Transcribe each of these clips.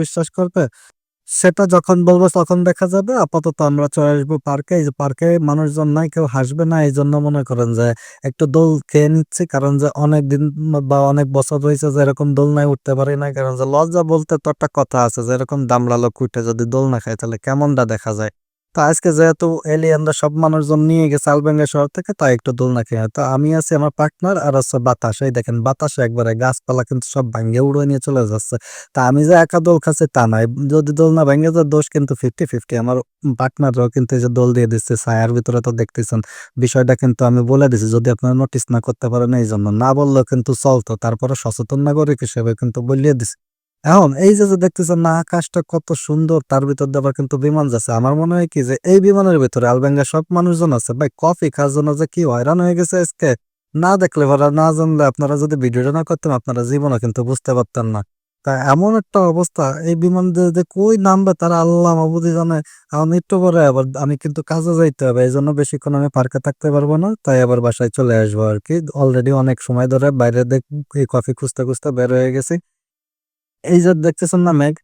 বিশ্বাস করবে? সেটা যখন বলব তখন দেখা যাবে। আপাতত আমরা চলে আসবো পার্কে। এই যে পার্কে মানুষজন নাই, কেউ হাসবে না। এইজন্য মনে করেন যে একটু দোল খেয়ে নিচ্ছি। কারণ যে অনেকদিন বা অনেক বছর হইছে যে এরকম দোলনায় উঠতে পারি নাই। কারণ যে লজ্জা বলতে তো একটা কথা আছে যে এরকম দামড়া লোক উঠে যদি দোল না খায় তাহলে কেমনটা দেখা যায়। তো আজকে যেহেতু এলিয়েনরা সব মানুষজন নিয়ে গেছে আলবেঙ্গা শহর থেকে, তাই একটু দোলনা খেয়ে। তো আমি আছি, আমার পার্টনার আর হচ্ছে বাতাস। এই দেখেন বাতাসে একবারে গাছপালা কিন্তু সব ভাঙ্গে উড়িয়ে নিয়ে চলে যাচ্ছে। তা আমি যে একা দোল খাচ্ছি তা নয়। যদি দোল না ভেঙে যায় দোষ কিন্তু 50-50। আমার পার্টনাররাও কিন্তু এই যে দোল দিয়ে দিচ্ছে ছায়ার ভিতরে, তো দেখতেছেন। বিষয়টা কিন্তু আমি বলে দিছি, যদি আপনারা নোটিস না করতে পারেন এইজন্য। না বললেও কিন্তু চলতো। তারপরে সচেতন নাগরিক হিসেবে কিন্তু বলিয়ে দিছি। এখন এই যে দেখতেছেন না আকাশটা কত সুন্দর, তার ভিতর দিয়ে আবার কিন্তু বিমান যাচ্ছে। আমার মনে হয় কি যে এই বিমানের ভিতরে আলবেঙ্গা সব মানুষজন আছে। ভাই কফি খাওয়ার জন্য যে কি হয়রান হয়ে গেছে আজকে, না দেখলে বা না জানলে আপনারা যদি ভিডিওটা না করতেন আপনারা জীবনে কিন্তু বুঝতে পারতেন না। তা এমন একটা অবস্থা, এই বিমান যে কই নামবে তারা আল্লাহ মাবুদই জানে। এখন একটু পরে আবার আমি কিন্তু কাজে যাইতে হবে, এই জন্য বেশিক্ষণ আমি পার্কে থাকতে পারবো না, তাই আবার বাসায় চলে আসবো আর কি। অলরেডি অনেক সময় ধরে বাইরে এই কফি খুঁজতে খুঁজতে বের হয়ে গেছি। এই যে দেখতেছেন না মেঘ,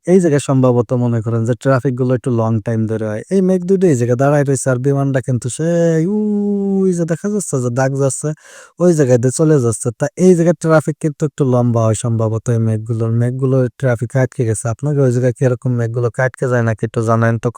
এই জায়গায় সম্ভবত মনে করেন যে ট্রাফিক গুলো একটু লং টাইম ধরে হয়। এই মেঘ দুটো এই জায়গায় দাঁড়ায় রয়েছে আর বিমানটা কিন্তু সেই ওই যে দেখা যাচ্ছে যে দাগ যাচ্ছে, ওই জায়গায় দিয়ে চলে যাচ্ছে। তা এই জায়গায় ট্রাফিক কিন্তু একটু লম্বা হয় সম্ভবত। এই মেঘগুলো ট্রাফিক আটকে গেছে। আপনাকে ওই জায়গায় কিরকম মেঘগুলো আটকে যায় নাকি একটু জানেন তো?